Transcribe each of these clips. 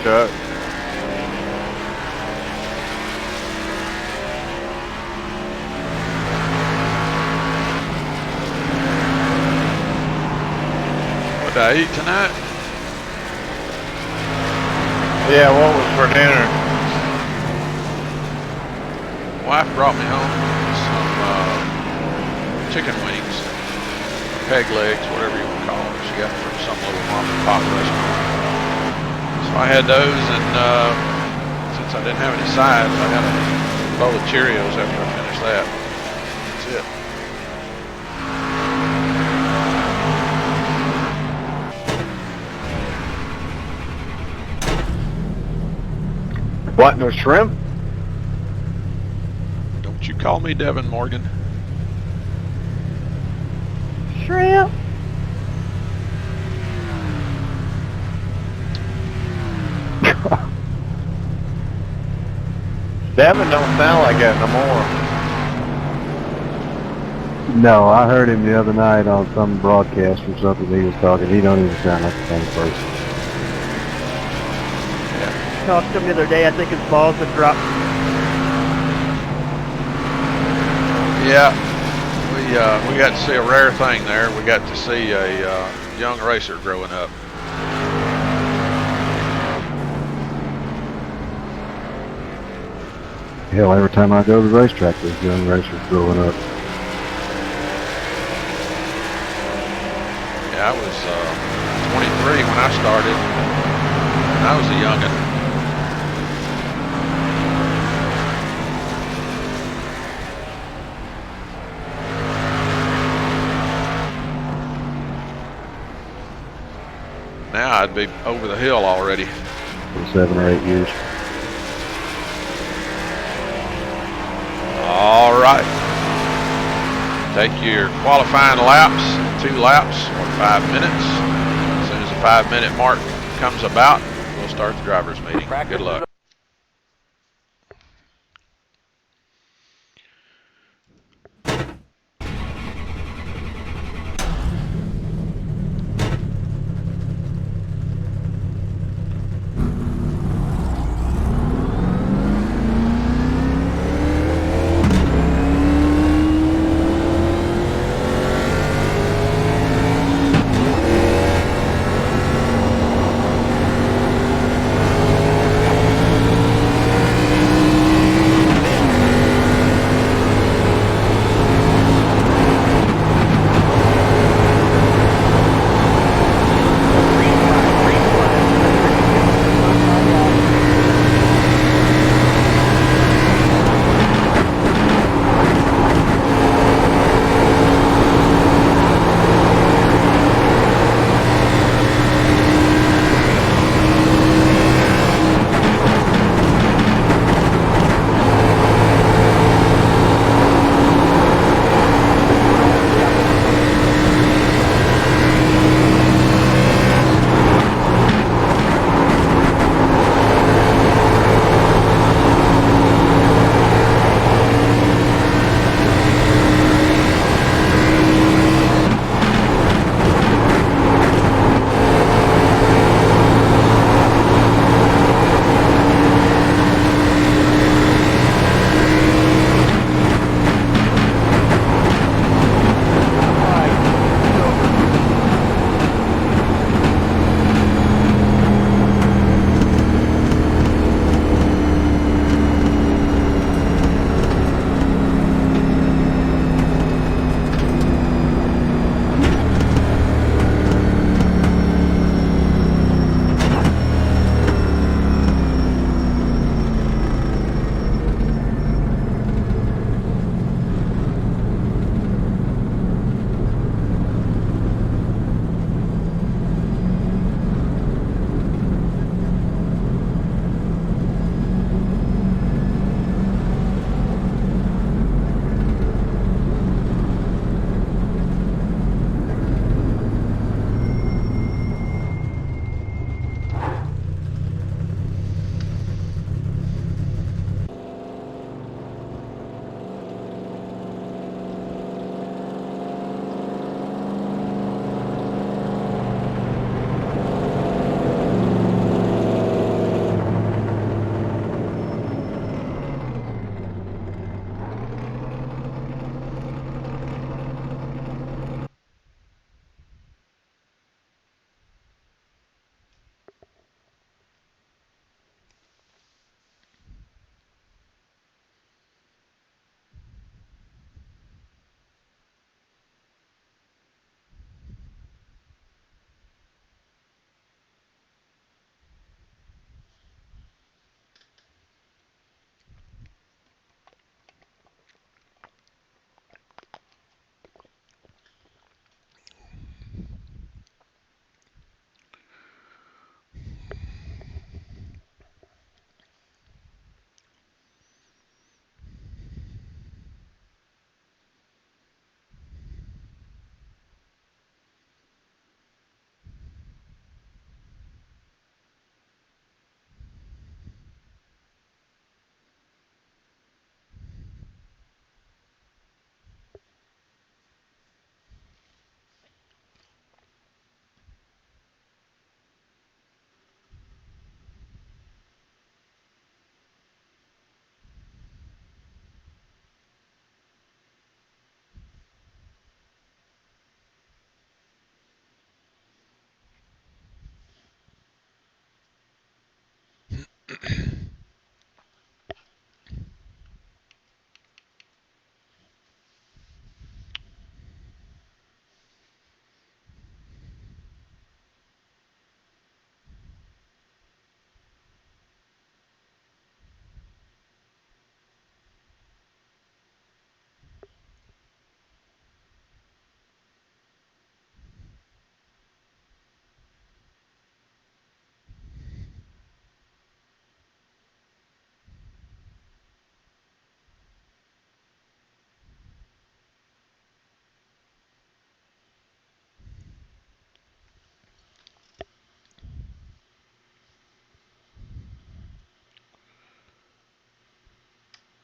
Chuck. What did I eat tonight? Yeah, what was for dinner? Wife brought me home some chicken wings, peg legs, whatever you want to call them. She got them from some little mom and pop restaurant. So I had those, and since I didn't have any sides, I got a bowl of Cheerios after I finished that. That's it. What, no shrimp? Don't you call me Devin Morgan. Shrimp. Devin don't sound like that no more. No, I heard him the other night on some broadcast or something. He was talking. He don't even sound like the same person. Talked to him the other day. I think his balls had dropped. Yeah, we got to see a rare thing there. We got to see a young racer growing up. Hell, every time I go to the racetrack, there's young racers growing up. Yeah, I was 23 when I started. And I was a youngin'. Now I'd be over the hill already. For 7 or 8 years. All right. Take your qualifying laps, 2 laps or 5 minutes. As soon as the 5-minute mark comes about, we'll start the driver's meeting. Good luck.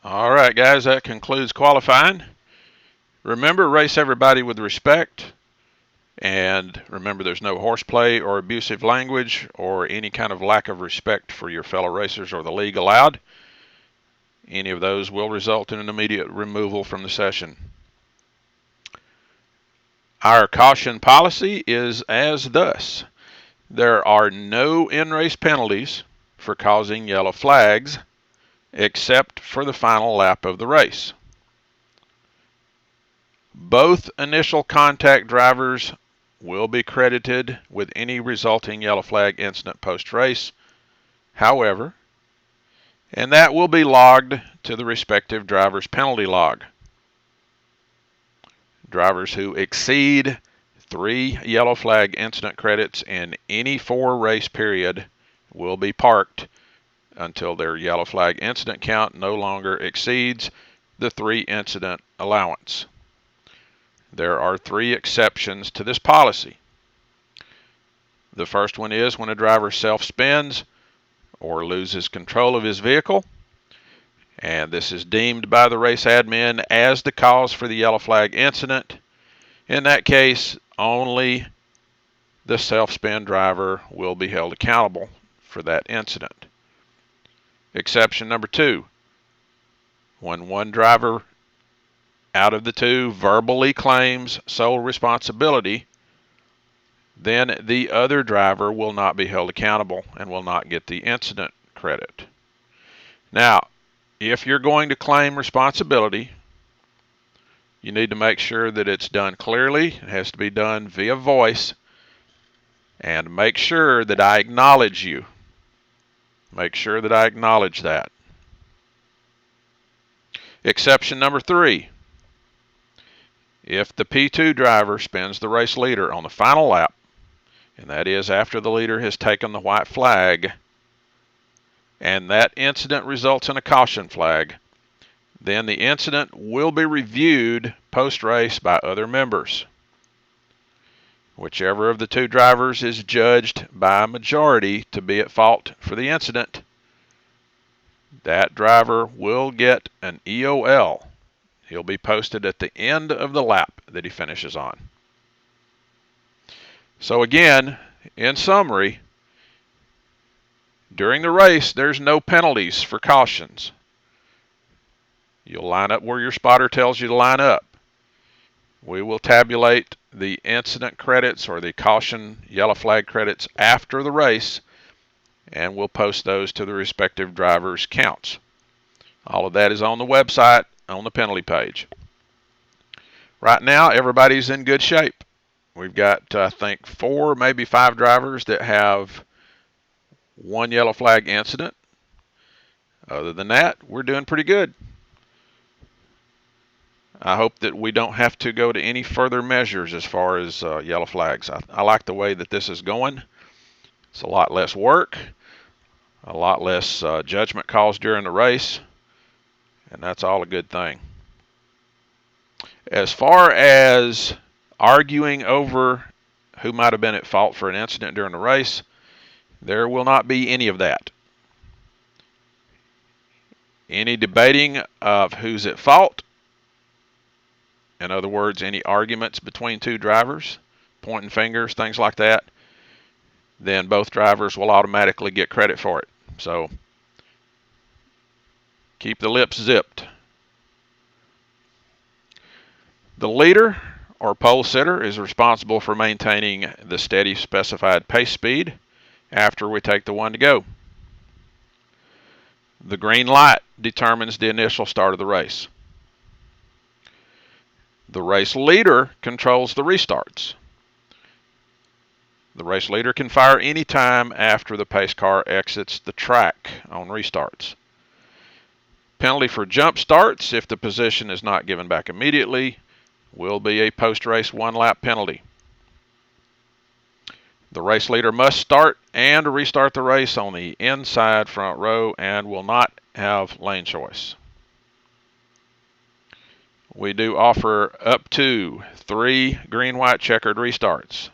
All right, guys, that concludes qualifying. Remember, race everybody with respect. And remember, there's no horseplay or abusive language or any kind of lack of respect for your fellow racers or the league allowed. Any of those will result in an immediate removal from the session. Our caution policy is as thus. There are no in-race penalties for causing yellow flags except for the final lap of the race. Both initial contact drivers will be credited with any resulting yellow flag incident post-race, however, and that will be logged to the respective driver's penalty log. Drivers who exceed 3 yellow flag incident credits in any 4-race period will be parked until their yellow flag incident count no longer exceeds the 3 incident allowance. There are 3 exceptions to this policy. The first one is when a driver self-spins or loses control of his vehicle, and this is deemed by the race admin as the cause for the yellow flag incident. In that case, only the self-spin driver will be held accountable for that incident. Exception number 2, when one driver out of the 2 verbally claims sole responsibility, then the other driver will not be held accountable and will not get the incident credit. Now, if you're going to claim responsibility, you need to make sure that it's done clearly. It has to be done via voice, and make sure that I acknowledge you. Make sure that I acknowledge that. Exception number 3. If the P2 driver spins the race leader on the final lap, and that is after the leader has taken the white flag, and that incident results in a caution flag, then the incident will be reviewed post-race by other members. Whichever of the 2 drivers is judged by a majority to be at fault for the incident, that driver will get an EOL. He'll be posted at the end of the lap that he finishes on. So again, in summary, during the race, there's no penalties for cautions. You'll line up where your spotter tells you to line up. We will tabulate the incident credits or the caution yellow flag credits after the race, and we'll post those to the respective drivers' counts. All of that is on the website on the penalty page. Right now, everybody's in good shape. We've got, I think, 4, maybe 5 drivers that have 1 yellow flag incident. Other than that, we're doing pretty good. I hope that we don't have to go to any further measures as far as yellow flags. I like the way that this is going. It's a lot less work, a lot less judgment calls during the race, and that's all a good thing. As far as arguing over who might have been at fault for an incident during the race, there will not be any of that. Any debating of who's at fault, in other words, any arguments between 2 drivers, pointing fingers, things like that, then both drivers will automatically get credit for it. So keep the lips zipped. The leader or pole sitter is responsible for maintaining the steady specified pace speed after we take the 1 to go. The green light determines the initial start of the race. The race leader controls the restarts. The race leader can fire any time after the pace car exits the track on restarts. Penalty for jump starts, if the position is not given back immediately, will be a post-race 1-lap penalty. The race leader must start and restart the race on the inside front row and will not have lane choice. We do offer up to 3 green-white checkered restarts.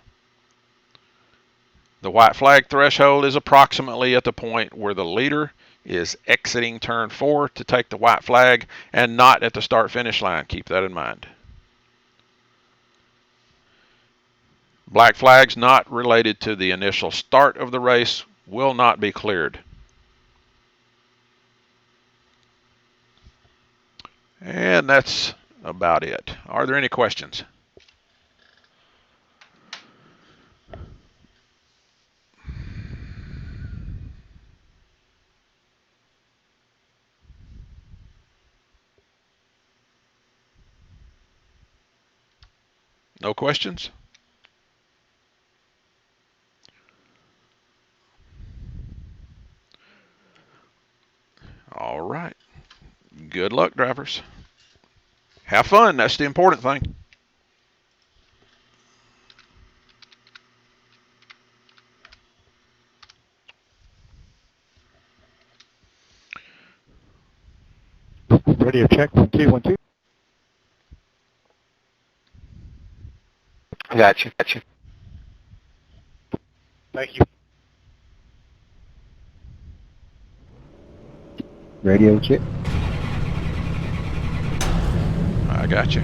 The white flag threshold is approximately at the point where the leader is exiting turn 4 to take the white flag, and not at the start-finish line. Keep that in mind. Black flags not related to the initial start of the race will not be cleared. And that's about it. Are there any questions? No questions? All right. Good luck, drivers. Have fun. That's the important thing. Radio check, 1-2, 1-2. Gotcha. Thank you. Radio check. I got you.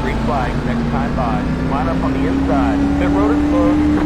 Green flag, next time by. Line up on the inside. Pit road is closed.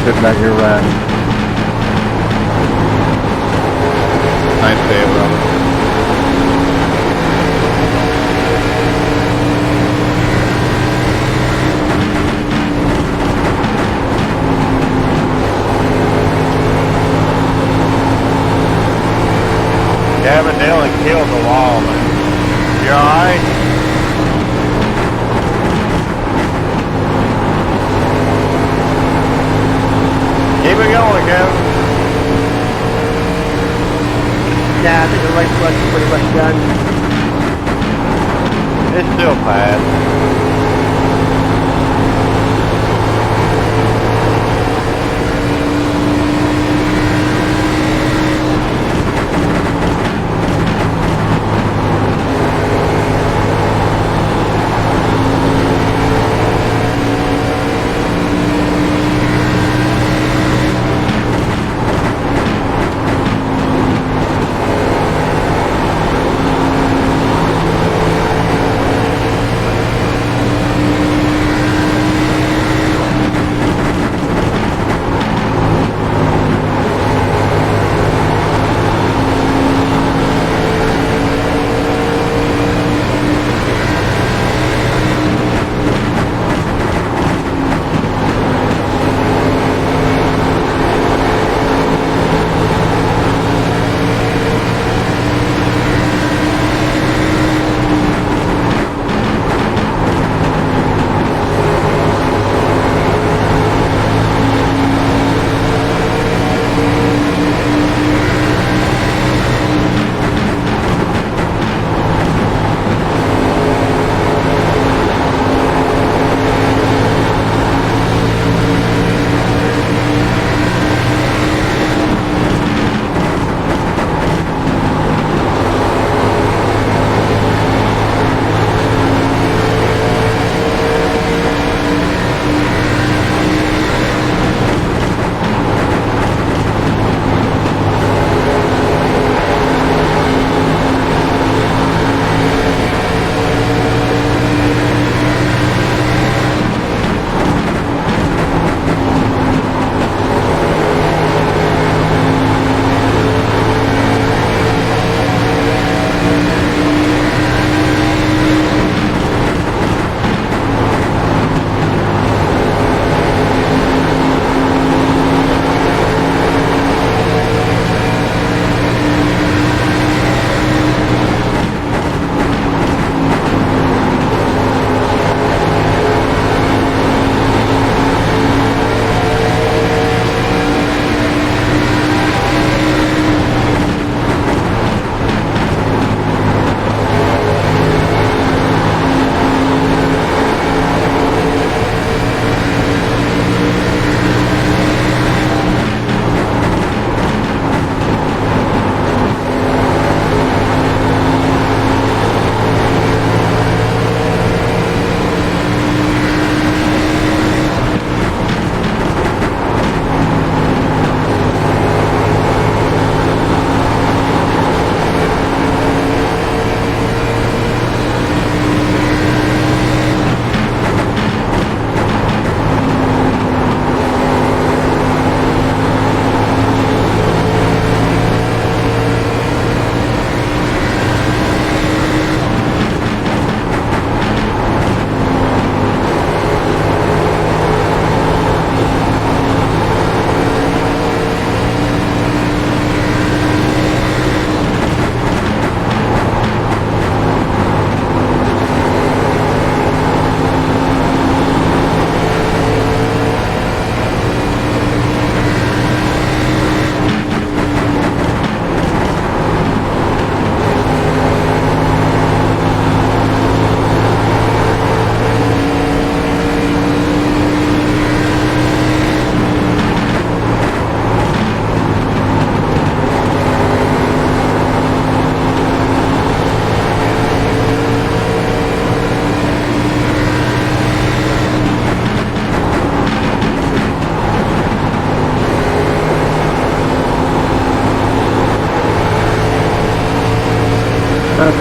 sitting back here riding. Nice day, brother. Gavin nearly killed the wall, man. You alright? Keep it going, Kevin. Yeah, I think the race was pretty much done. It's still fast.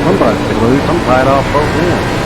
Somebody's loose. I'm tied off both ends.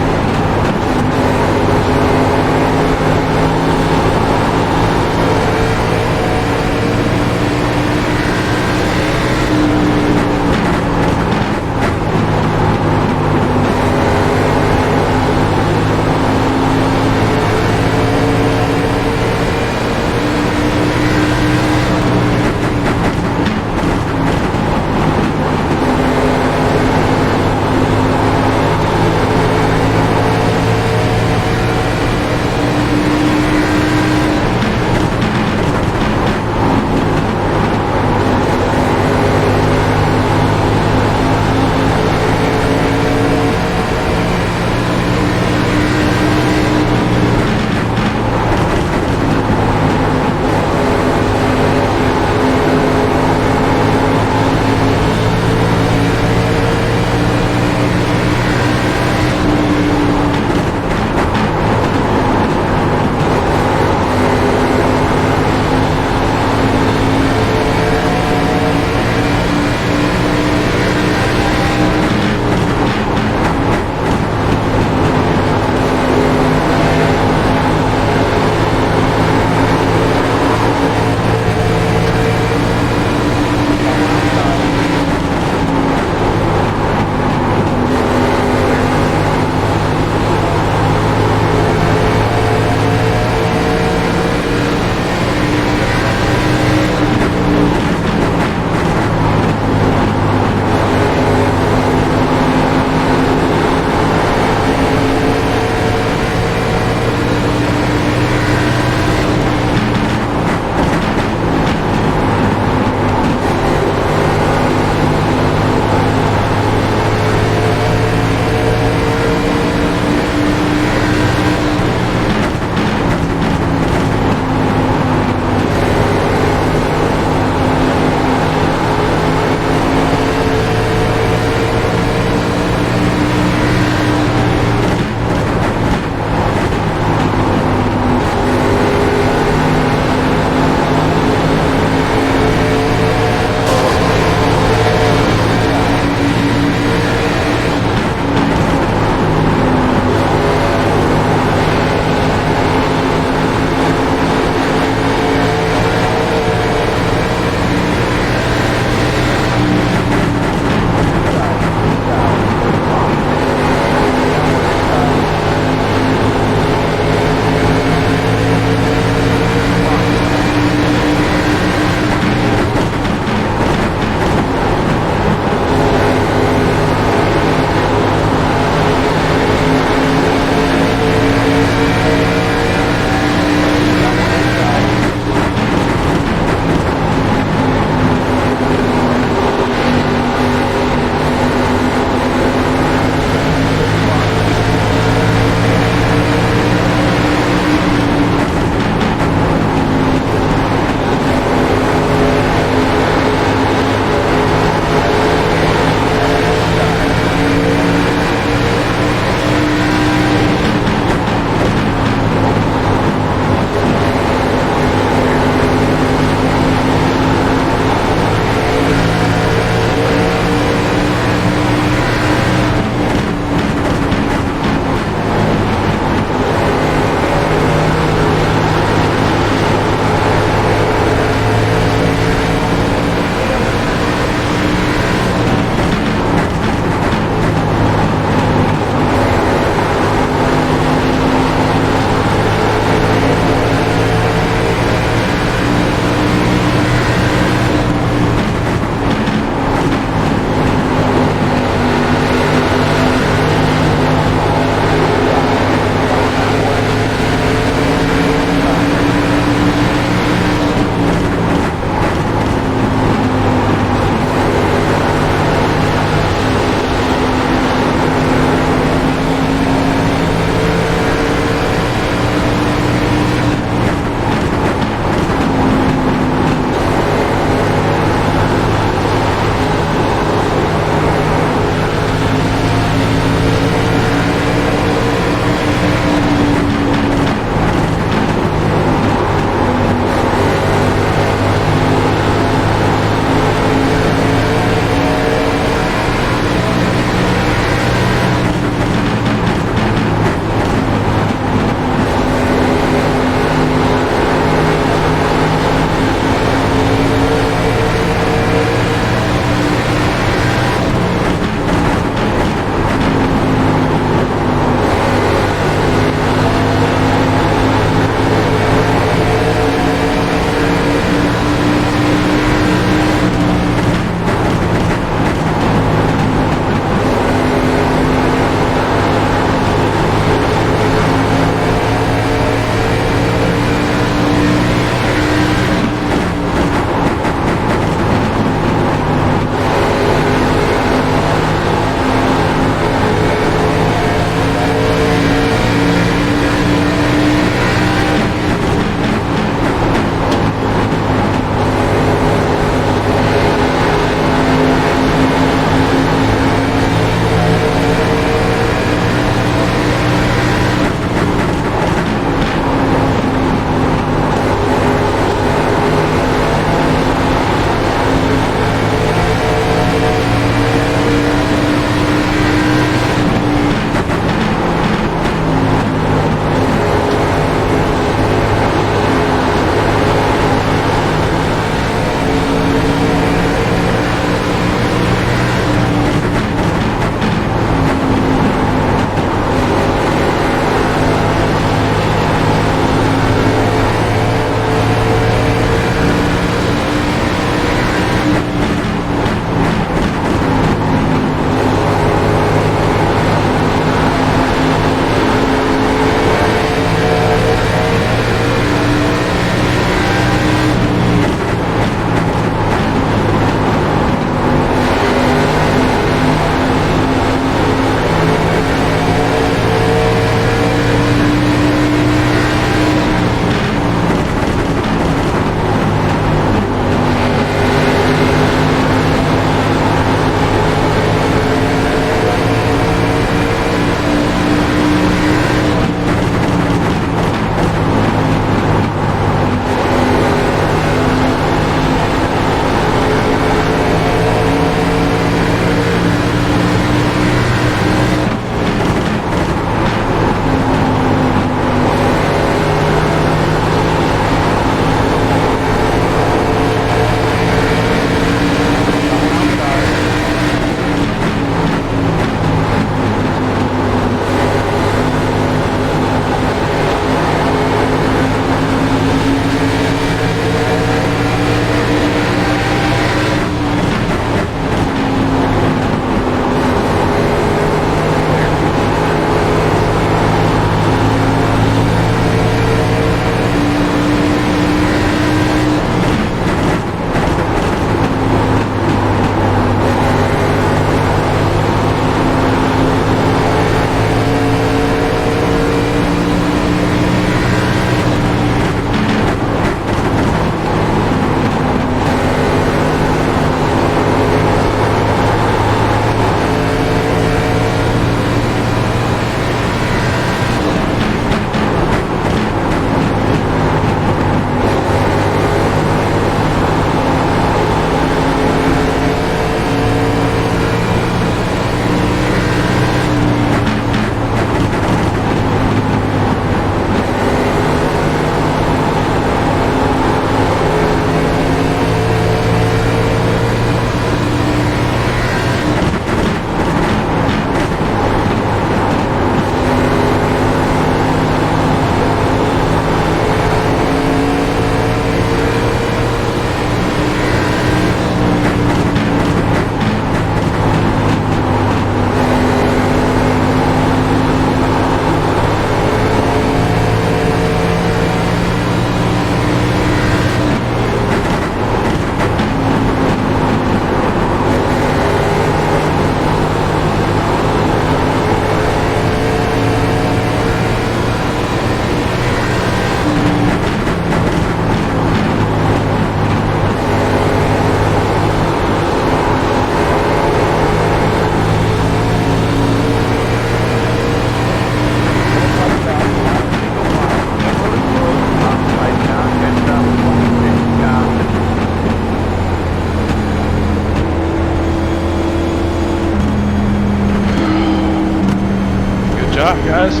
guys?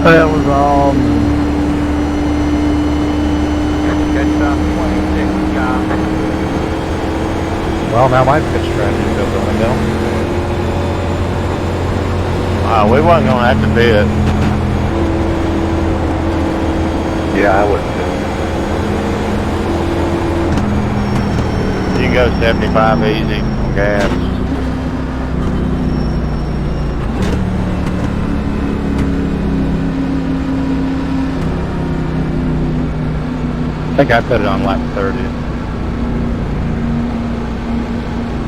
That was all. Catch up 26, John. Well, now my pitch strategy goes on the mill. We wasn't gonna have to bid. Yeah, I wouldn't. You can go 75 easy on gas. I think I put it on lap 30.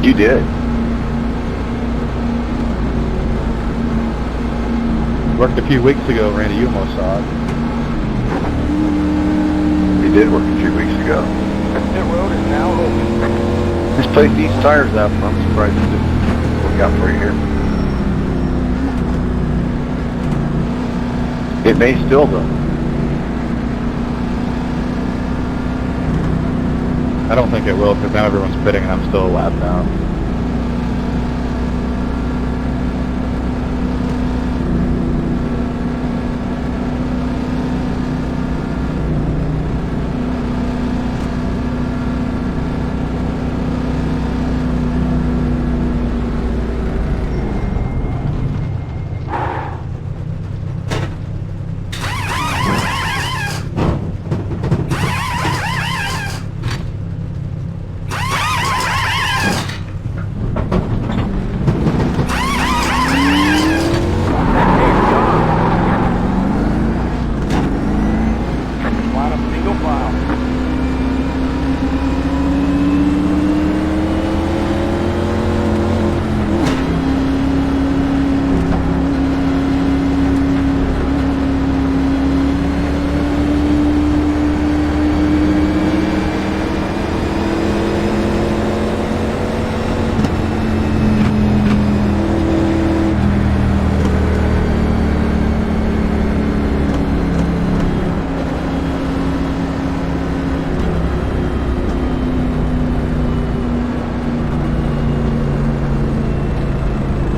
You did. Worked a few weeks ago, Randy, you almost saw it. You did work a few weeks ago. Pit road is now open. This place needs tires out. I'm surprised you didn't look out for you here. It may still though. I don't think it will, because now everyone's pitting and I'm still a lap down. Line up single file.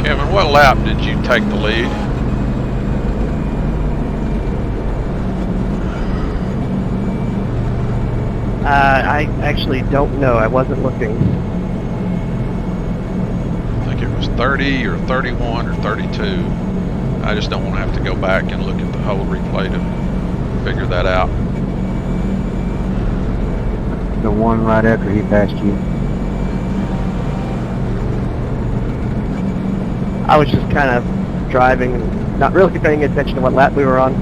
Kevin, what lap did you take the lead? I actually don't know. I wasn't looking. I think it was 30 or 31 or 32. I just don't want to have to go back and look at the whole replay to figure that out. The one right after he passed you. I was just kind of driving and not really paying attention to what lap we were on.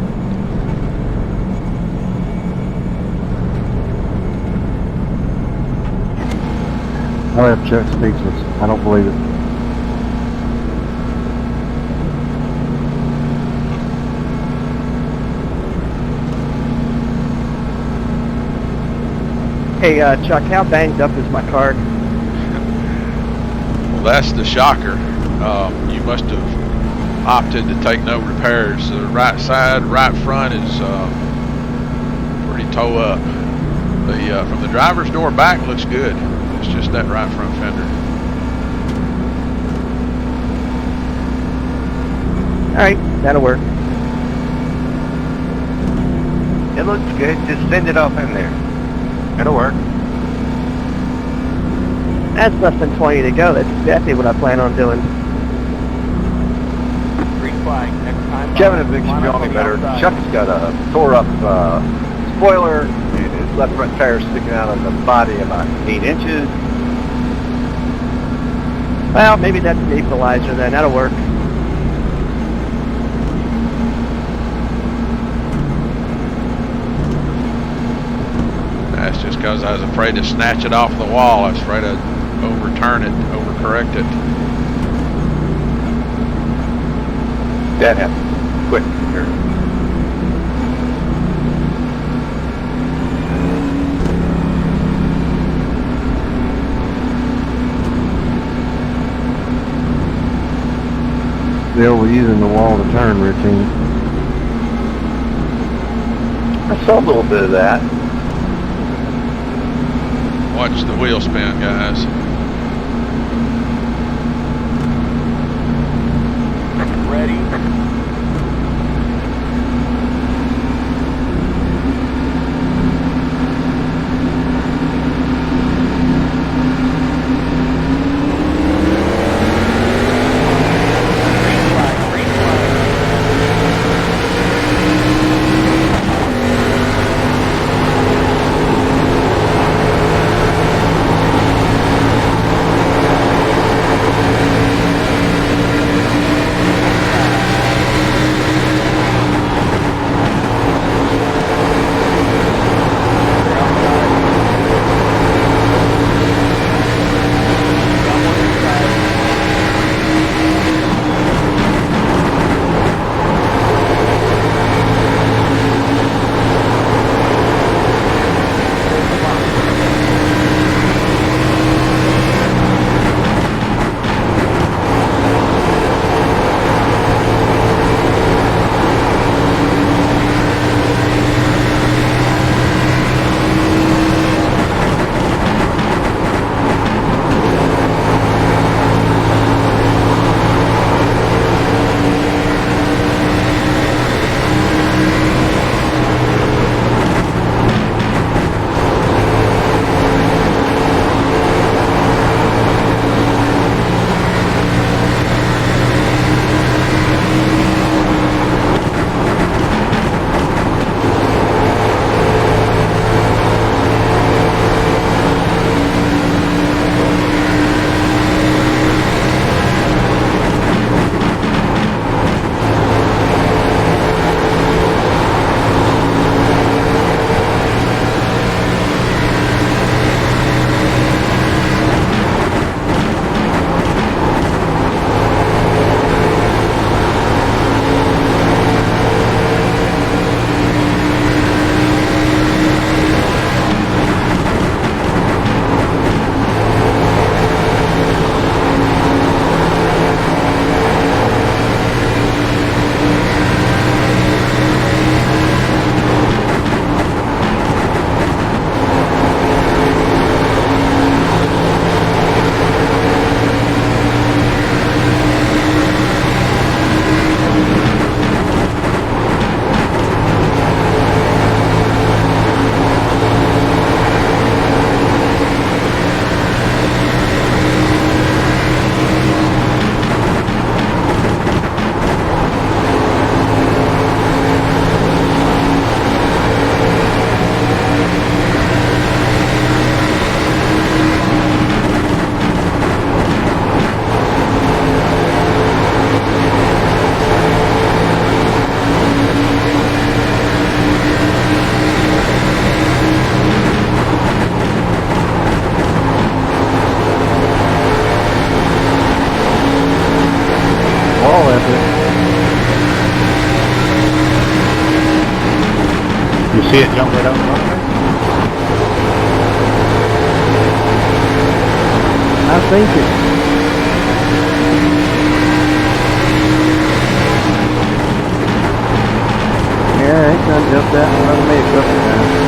I left Chuck speechless. I don't believe it. Hey, Chuck, how banged up is my car? Well, that's the shocker. You must have opted to take no repairs. The right side, right front is pretty toe up. The from the driver's door back looks good. It's just that right front fender. All right, that'll work. It looks good. Just send it off in there. It'll work. That's less than 20 to go. That's exactly what I plan on doing. Green flag. Next time. Kevin and Vic should be on me better. Chuck's got a tore up spoiler, and his left front tire sticking out of the body about 8 inches. Well, maybe that's the equalizer then. That'll work. That's just because I was afraid to snatch it off the wall. I was afraid I'd overturn it, overcorrect it. That happens quick here. They were using the wall to turn routine. I saw a little bit of that. Watch the wheel spin, guys. that's it. You see it jump right out in front of me? I think it. Yeah, it done jumped that in front of me a couple times.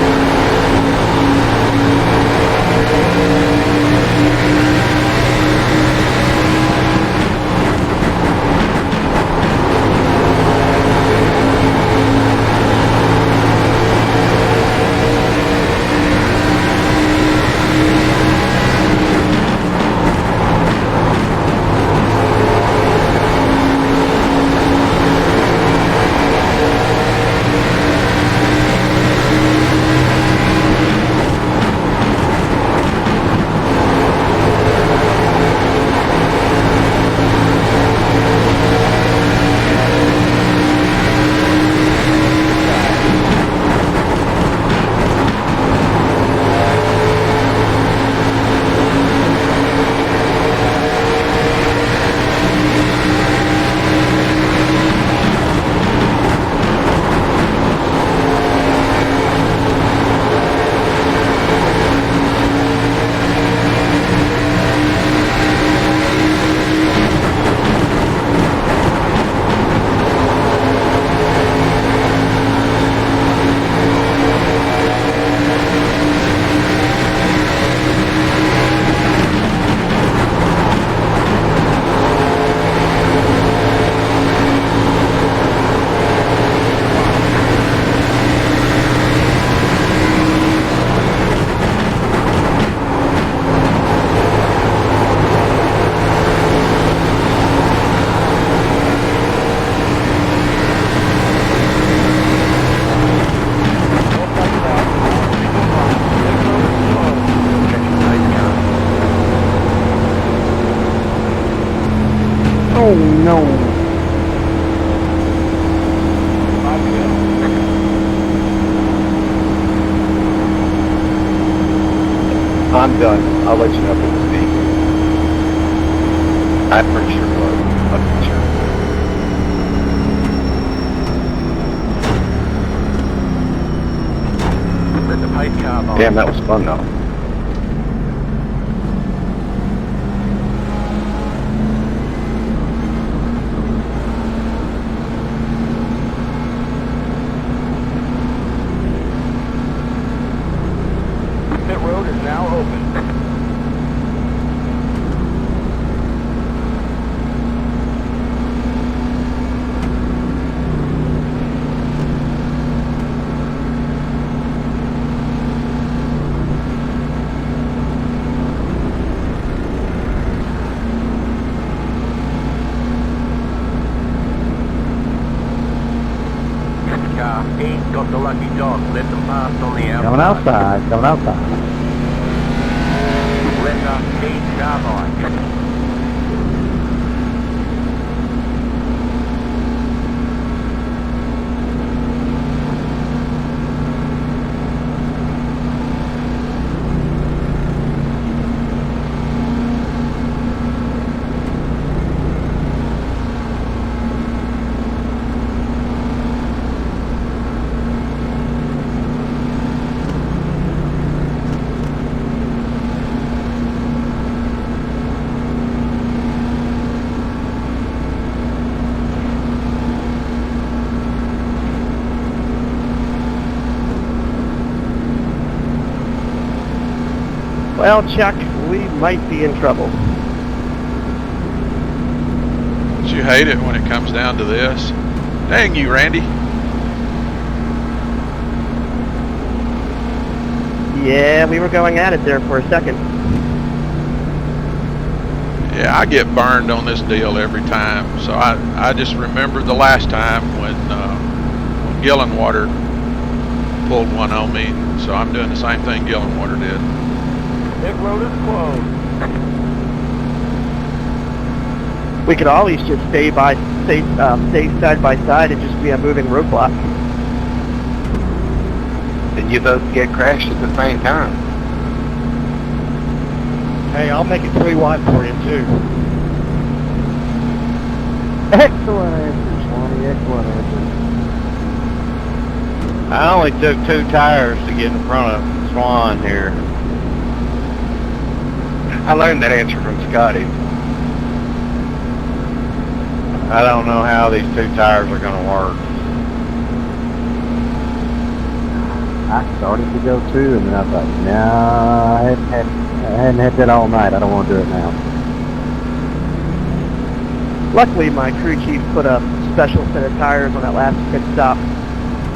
Oh no. I'm done. I'll let you know if it's me. I'm pretty sure it was. I'm pretty sure. Let the pace car by. Damn, that was fun though. Pit road is now open. Car 8 got the lucky dog. Let them pass on the outside. Coming outside, coming outside. Let us 8 carbine. Well, Chuck, we might be in trouble. Don't you hate it when it comes down to this? Dang you, Randy. Yeah, we were going at it there for a second. Yeah, I get burned on this deal every time. So I just remember the last time when Gillenwater pulled one on me. So I'm doing the same thing Gillenwater did. Pit road is closed. We could always just stay side by side and just be a moving roadblock. And you both get crashed at the same time. Hey, I'll make it 3 wide for you too. Excellent answer, Swanee. Excellent answer. I only took 2 tires to get in front of Swan here. I learned that answer from Scotty. I don't know how these 2 tires are going to work. I started to go too, and then I thought, nah, I hadn't had that all night. I don't want to do it now. Luckily, my crew chief put a special set of tires on that last pit stop.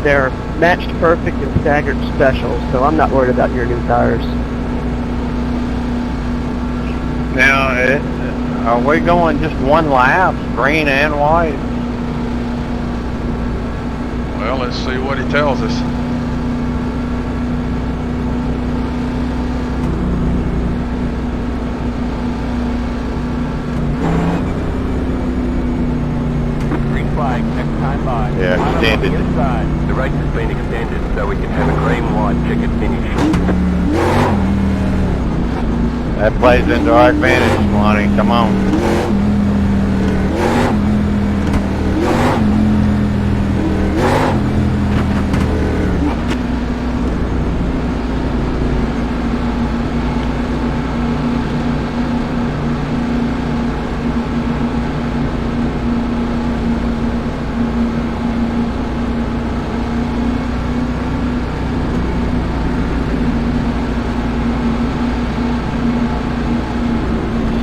They're matched perfect and staggered special, so I'm not worried about your new tires. Now, are we going just 1 lap, green and white? Well, let's see what he tells us. Green flag, next time by. Yeah, Line up on extended. the inside. The race has been extended so we can have a green white ticket finish. That plays into our advantage, Swanee. Come on.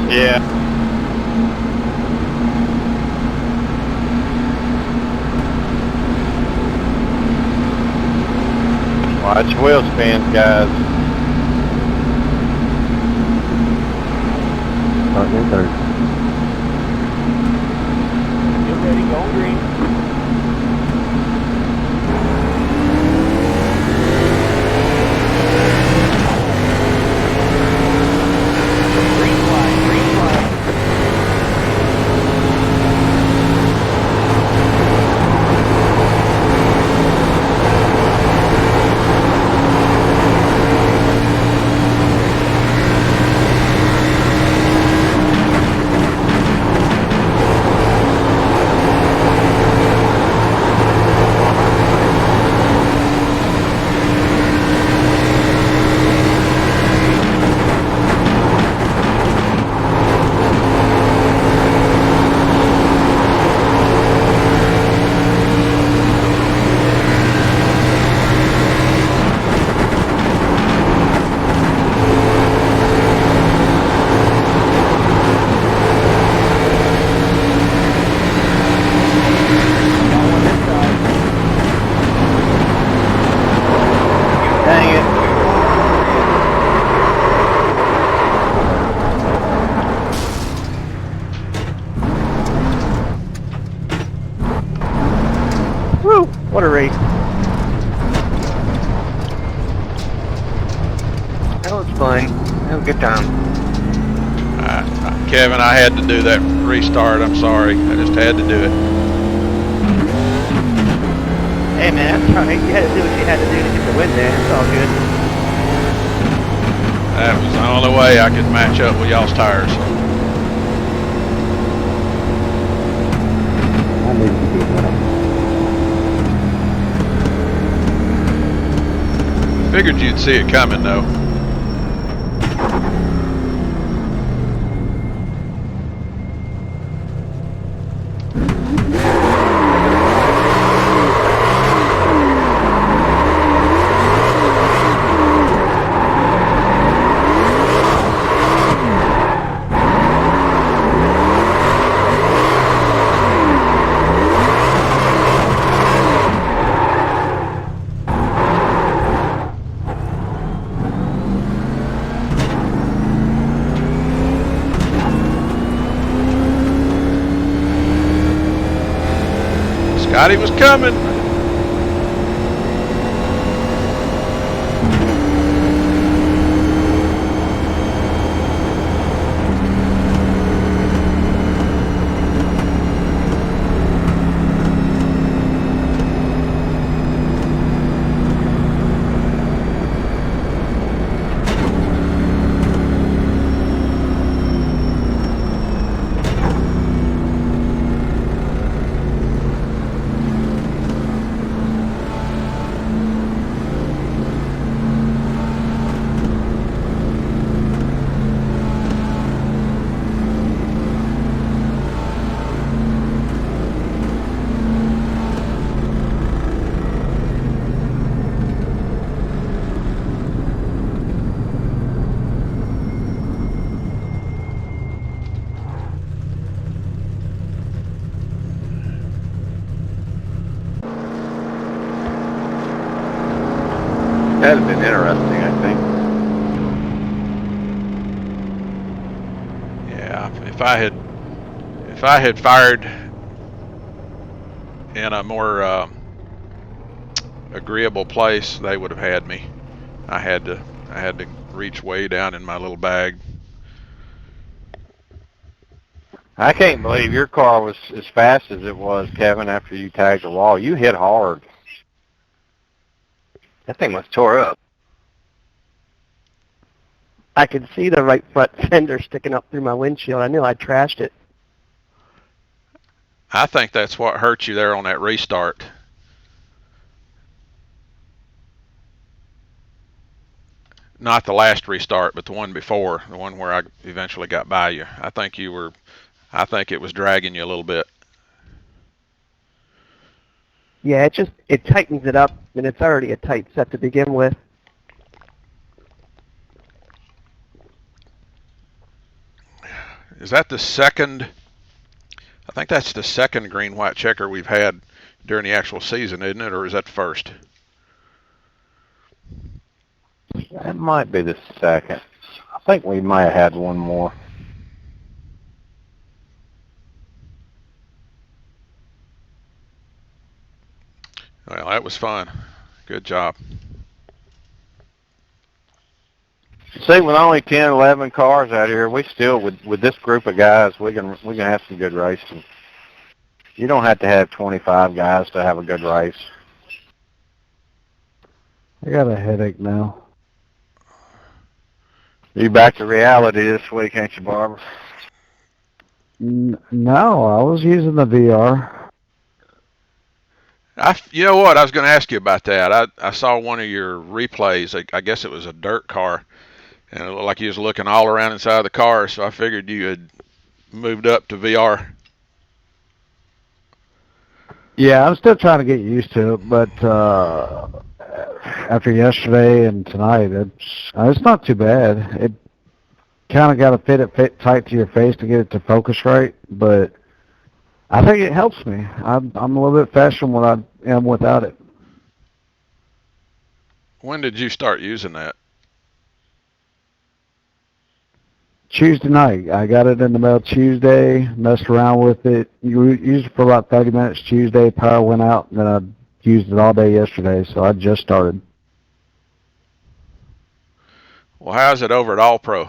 Yeah. Watch your wheel spins, guys. Starting in third. Get ready, go green. Green flag, green flag. Dang it. Woo! What a race. That was fun. Have a good time. Kevin, I had to do that restart. I'm sorry. I just had to do it. Hey man, that's alright. You had to do what you had to do to get the win there. It's all good. That was the only way I could match up with y'all's tires. I needed to be winning. Figured you'd see it coming, though. Scotty was coming. That'd have been interesting, I think. Yeah, if I had fired in a more agreeable place, they would have had me. I had to reach way down in my little bag. I can't believe your car was as fast as it was, Kevin, after you tagged the wall. You hit hard. That thing was tore up. I could see the right front fender sticking up through my windshield. I knew I trashed it. I think that's what hurt you there on that restart. Not the last restart, but the one before, the one where I eventually got by you. I think it was dragging you a little bit. Yeah, it tightens it up, and it's already a tight set to begin with. Is that the second? I think that's the second green-white checker we've had during the actual season, isn't it? Or is that the first? That might be the second. I think we might have had one more. Well, that was fun. Good job. See, with only 10, 11 cars out here, we still, with this group of guys, we can have some good racing. You don't have to have 25 guys to have a good race. I got a headache now. You back to reality this week, ain't you, Barbara? No, I was using the VR. You know what? I was going to ask you about that. I saw one of your replays. I guess it was a dirt car, and it looked like you was looking all around inside the car. So I figured you had moved up to VR. Yeah, I'm still trying to get used to it, but after yesterday and tonight, it's not too bad. It kind of got to fit tight to your face to get it to focus right, but I think it helps me. I'm a little bit faster than what I am without it. When did you start using that? Tuesday night. I got it in the mail Tuesday, messed around with it. You used it for about 30 minutes Tuesday, power went out, and then I used it all day yesterday, so I just started. Well, how's it over at All Pro?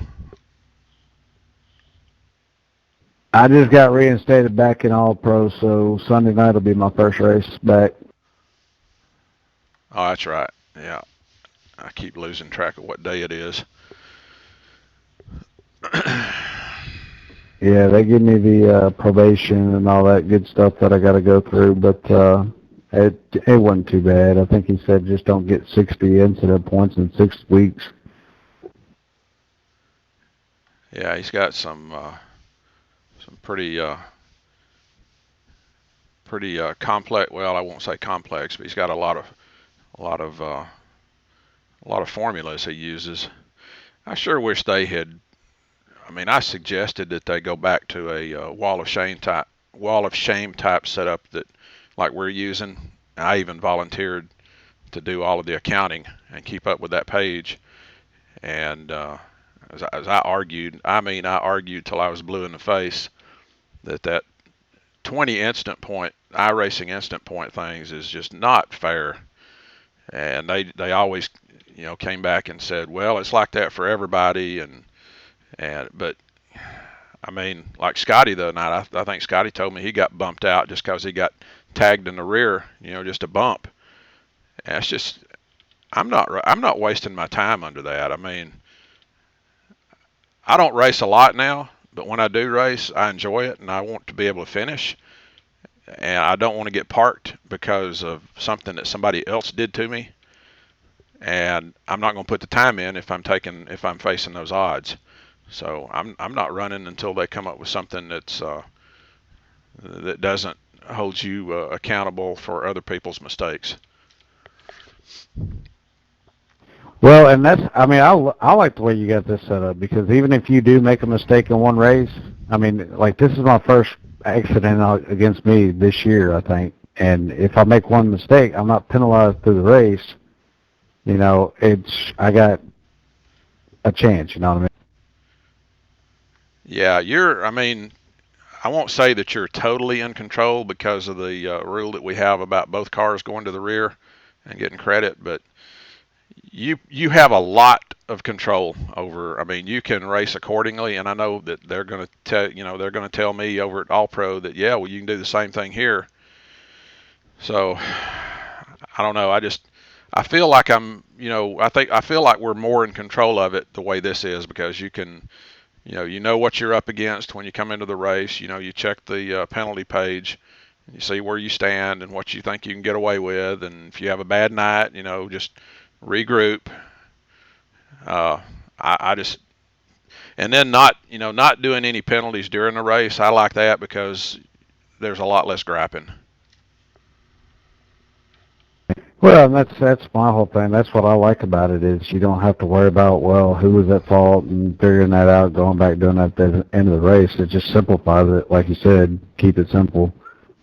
I just got reinstated back in All Pro, so Sunday night will be my first race back. Oh, that's right. Yeah. I keep losing track of what day it is. Yeah, they give me the probation and all that good stuff that I got to go through, but it wasn't too bad. I think he said just don't get 60 incident points in 6 weeks. Yeah, he's got some pretty complex. Well, I won't say complex, but he's got a lot of formulas he uses. I sure wish they had. I mean, I suggested that they go back to a wall of shame type setup that, like we're using. I even volunteered to do all of the accounting and keep up with that page. And as I argued, I argued till I was blue in the face that 20 instant point iRacing instant point things is just not fair. And they always, came back and said, well, it's like that for everybody, but I mean, like Scotty the other night, I think Scotty told me he got bumped out just because he got tagged in the rear, just a bump. And it's just, I'm not wasting my time under that. I mean, I don't race a lot now, but when I do race, I enjoy it and I want to be able to finish. And I don't want to get parked because of something that somebody else did to me. And I'm not going to put the time in if I'm facing those odds. So I'm not running until they come up with something that doesn't hold you accountable for other people's mistakes. Well, and I like the way you got this set up, because even if you do make a mistake in one race, I mean, like this is my first accident against me this year, I think. And if I make one mistake, I'm not penalized through the race. I got a chance, you know what I mean? Yeah, I mean, I won't say that you're totally in control because of the rule that we have about both cars going to the rear and getting credit, but you have a lot of control over. I mean, you can race accordingly, and I know that they're going to tell me over at All Pro that yeah, well, you can do the same thing here. So I don't know. I feel like I feel like we're more in control of it the way this is, because you can, you know what you're up against when you come into the race. You check the penalty page, and you see where you stand and what you think you can get away with, and if you have a bad night, just regroup. I just, and then not doing any penalties during the race. I like that because there's a lot less grapping. Well, and that's my whole thing. That's what I like about it, is you don't have to worry about, well, who was at fault and figuring that out, going back doing that at the end of the race. It just simplifies it, like you said, keep it simple.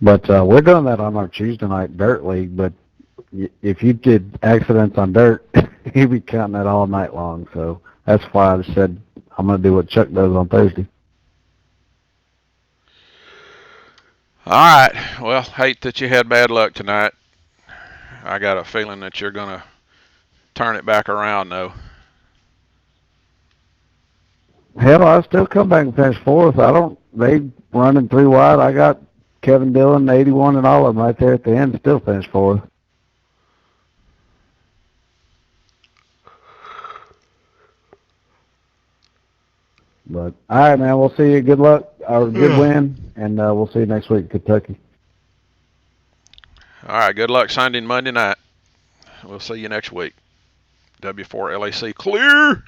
But we're doing that on our Tuesday night dirt league. But if you did accidents on dirt, you'd be counting that all night long. So that's why I said I'm going to do what Chuck does on Thursday. All right. Well, hate that you had bad luck tonight. I got a feeling that you're going to turn it back around, though. Hell, I still come back and finish fourth. They running 3 wide. I got Kevin Dillon, 81, and all of them right there at the end, still finished fourth. But, all right, man, we'll see you. Good luck, or good win, and we'll see you next week in Kentucky. All right, good luck Sunday and Monday night. We'll see you next week. W4 LAC clear.